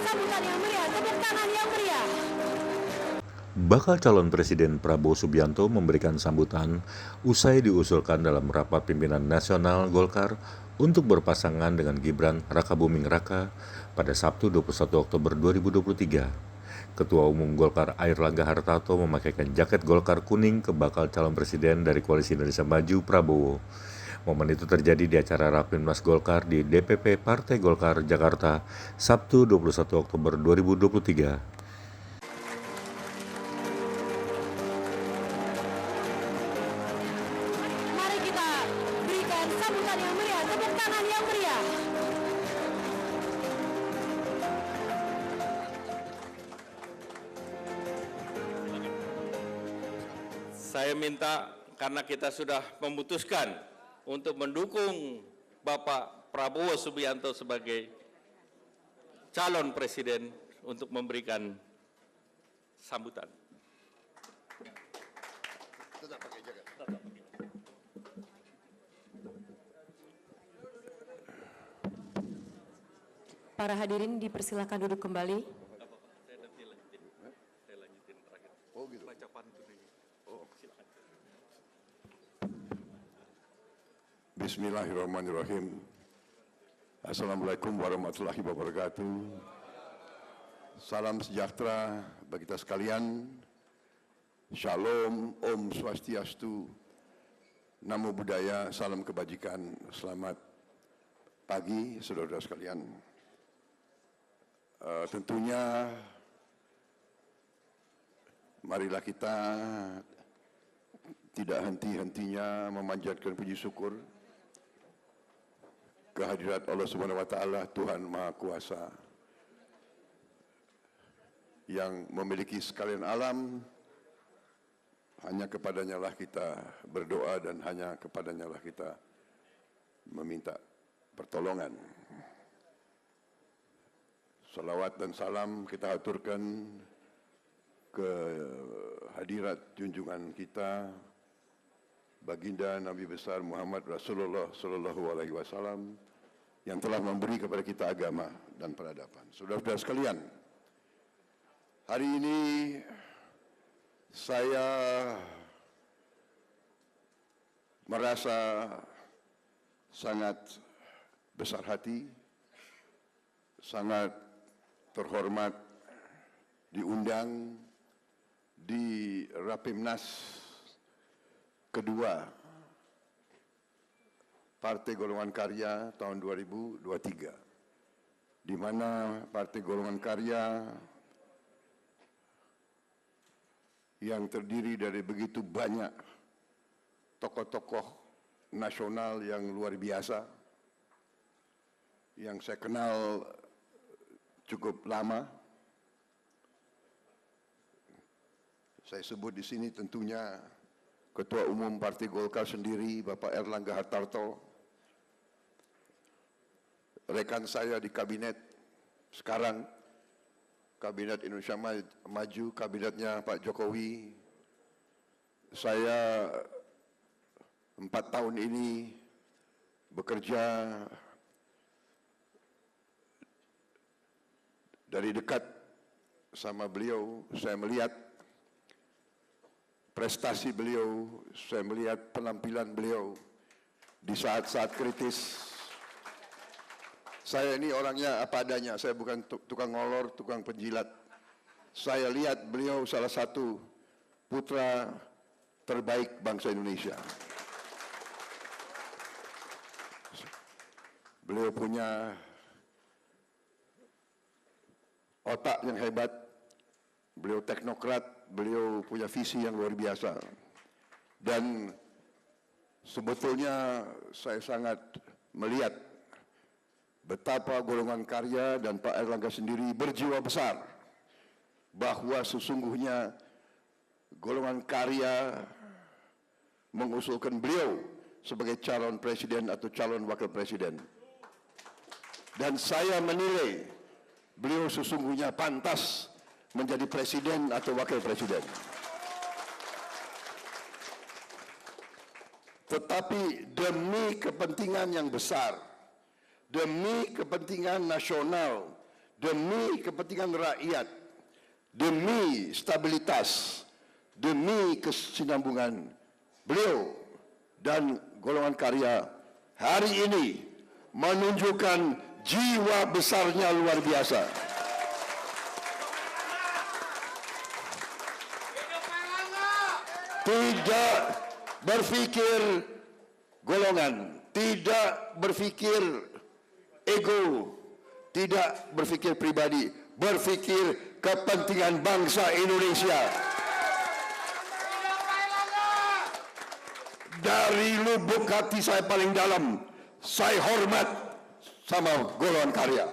sambutan yang meriah, tepuk tangan yang meriah. Bakal calon Presiden Prabowo Subianto memberikan sambutan usai diusulkan dalam rapat pimpinan nasional Golkar untuk berpasangan dengan Gibran Rakabuming Raka pada Sabtu 21 Oktober 2023. Ketua Umum Golkar Airlangga Hartarto memakaikan jaket Golkar kuning ke bakal calon presiden dari Koalisi Indonesia Maju Prabowo. Momen itu terjadi di acara Rapimnas Golkar di DPP Partai Golkar Jakarta, Sabtu 21 Oktober 2023. Mari kita berikan sambutan yang meriah, tepuk tangan yang meriah. Saya minta, karena kita sudah memutuskan untuk mendukung Bapak Prabowo Subianto sebagai calon presiden, untuk memberikan sambutan. Para hadirin dipersilakan duduk kembali. Bismillahirrahmanirrahim. Assalamualaikum warahmatullahi wabarakatuh. Salam sejahtera bagi kita sekalian. Shalom, Om Swastiastu, Namo Buddhaya, salam kebajikan. Selamat pagi saudara-saudara sekalian. Tentunya marilah kita tidak henti-hentinya memanjatkan puji syukur kehadirat Allah Subhanahu wa taala, Tuhan Maha Kuasa yang memiliki sekalian alam. Hanya kepadanya lah kita berdoa dan hanya kepadanya lah kita meminta pertolongan. Salawat dan salam kita aturkan ke hadirat junjungan kita Baginda Nabi besar Muhammad Rasulullah Sallallahu Alaihi Wasallam yang telah memberi kepada kita agama dan peradaban. Saudara-saudara sekalian, hari ini saya merasa sangat besar hati, sangat terhormat diundang di Rapimnas kedua Partai Golongan Karya tahun 2023, di mana Partai Golongan Karya yang terdiri dari begitu banyak tokoh-tokoh nasional yang luar biasa, yang saya kenal cukup lama. Saya sebut di sini tentunya Ketua Umum Partai Golkar sendiri, Bapak Airlangga Hartarto, rekan saya di kabinet sekarang, Kabinet Indonesia Maju, kabinetnya Pak Jokowi. Saya 4 tahun ini bekerja dari dekat sama beliau. Saya melihat prestasi beliau, saya melihat penampilan beliau di saat-saat kritis. Saya ini orangnya apa adanya, saya bukan tukang ngolor, tukang penjilat. Saya lihat beliau salah satu putra terbaik bangsa Indonesia. Beliau punya otak yang hebat, beliau teknokrat, beliau punya visi yang luar biasa. Dan sebetulnya saya sangat melihat betapa golongan karya dan Pak Airlangga sendiri berjiwa besar bahwa sesungguhnya golongan karya mengusulkan beliau sebagai calon presiden atau calon wakil presiden. Dan saya menilai beliau sesungguhnya pantas menjadi presiden atau wakil presiden. Tetapi demi kepentingan yang besar, demi kepentingan nasional, demi kepentingan rakyat, demi stabilitas, demi kesinambungan beliau dan golongan karya hari ini menunjukkan jiwa besarnya luar biasa. Tidak berpikir golongan, tidak berpikir ego, tidak berpikir pribadi, berpikir kepentingan bangsa Indonesia. Dari lubuk hati saya paling dalam, saya hormat sama golongan karya.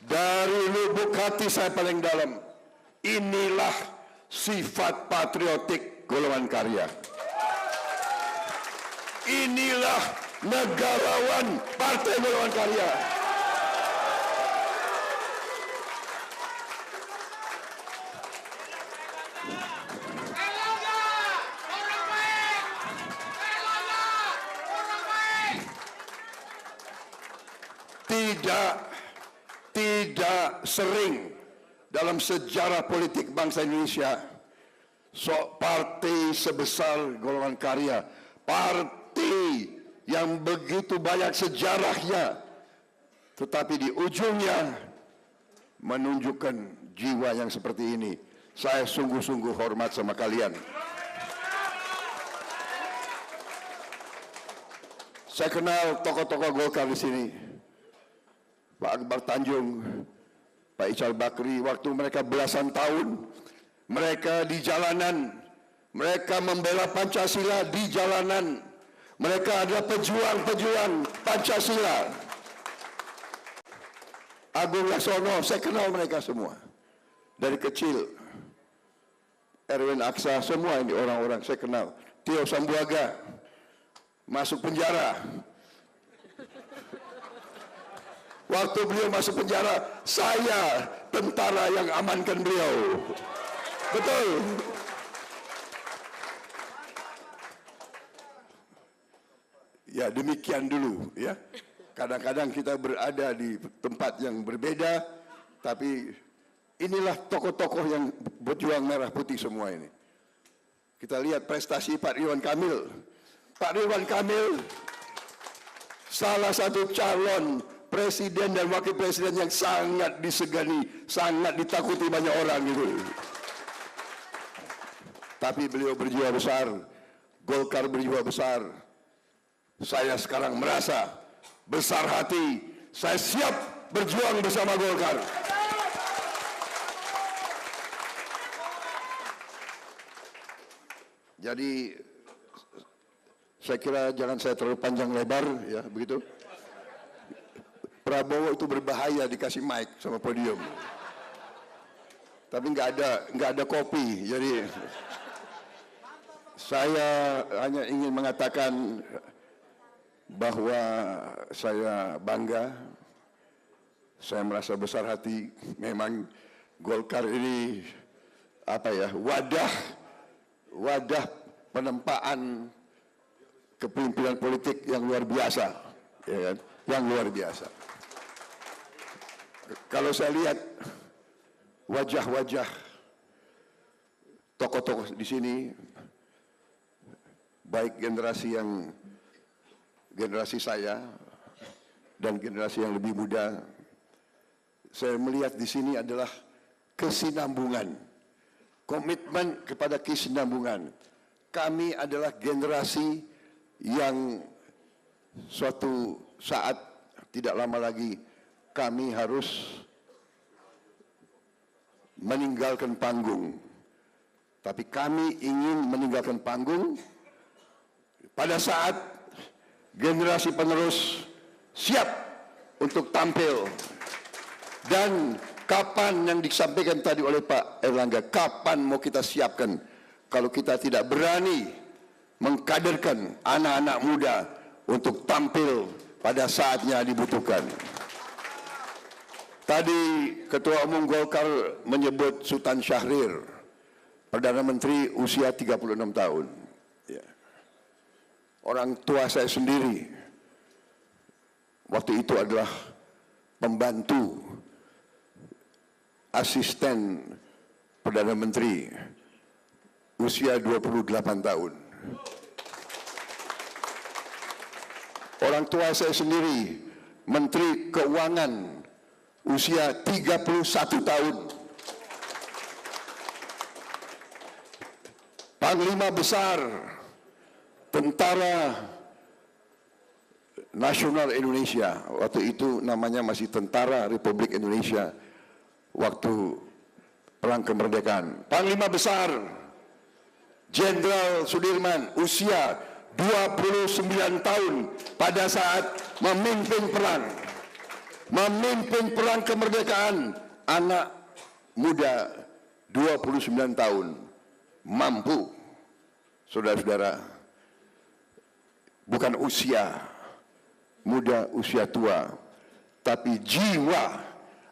Dari lubuk hati saya paling dalam, inilah sifat patriotik golongan karya. Inilah negarawan partai golongan karya. Tidak sering dalam sejarah politik bangsa Indonesia partai sebesar golongan karya, partai yang begitu banyak sejarahnya, tetapi di ujungnya menunjukkan jiwa yang seperti ini. Saya sungguh-sungguh hormat sama kalian. Saya kenal tokoh-tokoh Golkar di sini. Pak Akbar Tanjung, Pak Ical Bakri, waktu mereka belasan tahun, mereka di jalanan, mereka membela Pancasila di jalanan, mereka adalah pejuang-pejuang Pancasila. Agung Laksono, saya kenal mereka semua. Dari kecil, Erwin Aksa, semua ini orang-orang saya kenal. Tio Sambuaga, masuk penjara. Waktu beliau masuk penjara, saya tentara yang amankan beliau. Betul. Ya, demikian dulu ya. Kadang-kadang kita berada di tempat yang berbeda, tapi inilah tokoh-tokoh yang berjuang merah putih semua ini. Kita lihat prestasi Pak Ridwan Kamil. Pak Ridwan Kamil salah satu calon presiden dan wakil presiden yang sangat disegani, sangat ditakuti banyak orang gitu. Tapi beliau berjiwa besar, Golkar berjiwa besar. Saya sekarang merasa besar hati, saya siap berjuang bersama Golkar. Jadi saya kira jangan saya terlalu panjang lebar ya, begitu. Prabowo itu berbahaya dikasih mic sama podium. Tapi nggak ada kopi, jadi saya hanya ingin mengatakan bahwa saya bangga, saya merasa besar hati. Memang Golkar ini wadah penempaan kepemimpinan politik yang luar biasa, ya kan? Yang luar biasa. Kalau saya lihat wajah-wajah tokoh-tokoh di sini, baik generasi saya dan generasi yang lebih muda, saya melihat di sini adalah kesinambungan, komitmen kepada kesinambungan. Kami adalah generasi yang suatu saat tidak lama lagi kami harus meninggalkan panggung. Tapi kami ingin meninggalkan panggung pada saat generasi penerus siap untuk tampil. Dan kapan yang disampaikan tadi oleh Pak Erlangga, kapan mau kita siapkan kalau kita tidak berani mengkaderkan anak-anak muda untuk tampil pada saatnya dibutuhkan. Tadi Ketua Umum Golkar menyebut Sultan Syahrir, Perdana Menteri usia 36 tahun. Ya. orang tua saya sendiri waktu itu adalah pembantu asisten Perdana Menteri, usia 28 tahun. Orang tua saya sendiri Menteri Keuangan, usia 31 tahun. Panglima Besar Tentara Nasional Indonesia, waktu itu namanya masih Tentara Republik Indonesia, waktu Perang Kemerdekaan. Panglima Besar Jenderal Sudirman, usia 29 tahun pada saat memimpin perang kemerdekaan. Anak muda 29 tahun mampu, saudara-saudara, bukan usia muda, usia tua, tapi jiwa.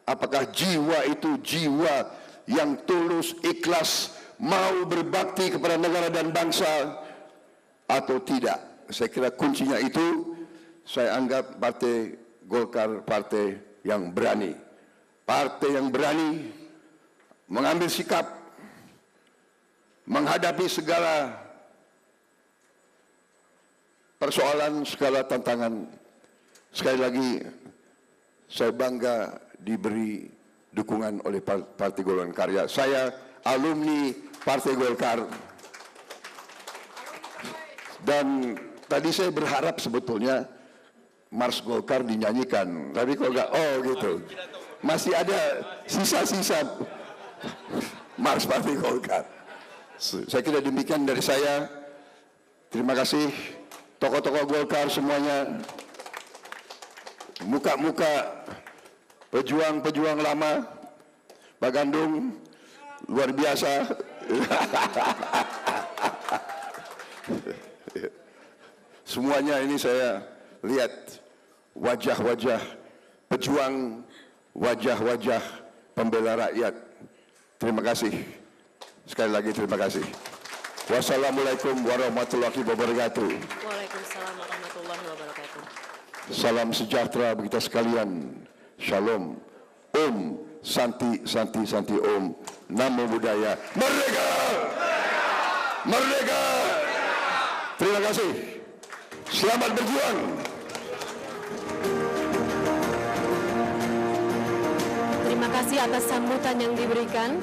Apakah jiwa itu jiwa yang tulus, ikhlas, mau berbakti kepada negara dan bangsa atau tidak? Saya kira kuncinya itu. Saya anggap Partai Golkar partai yang berani. Partai yang berani mengambil sikap menghadapi segala persoalan, segala tantangan. Sekali lagi, saya bangga diberi dukungan oleh Partai Golongan Karya. Saya alumni Partai Golkar. Dan tadi saya berharap sebetulnya Mars Golkar dinyanyikan, tapi kok enggak, oh gitu. Masih ada sisa-sisa Mars Partai Golkar. Saya kira demikian dari saya. Terima kasih tokoh-tokoh Golkar semuanya, muka-muka pejuang-pejuang lama, Pak Gandung, luar biasa. Semuanya ini saya lihat wajah-wajah pejuang, wajah-wajah pembela rakyat. Terima kasih. Sekali lagi terima kasih. Wassalamualaikum warahmatullahi wabarakatuh. Waalaikumsalam warahmatullahi wabarakatuh. Salam sejahtera bagi kita sekalian. Shalom. Om Santi Santi Santi Om. Namo Buddhaya. Merdeka! Merdeka! Terima kasih. Selamat berjuang. Terima kasih atas sambutan yang diberikan.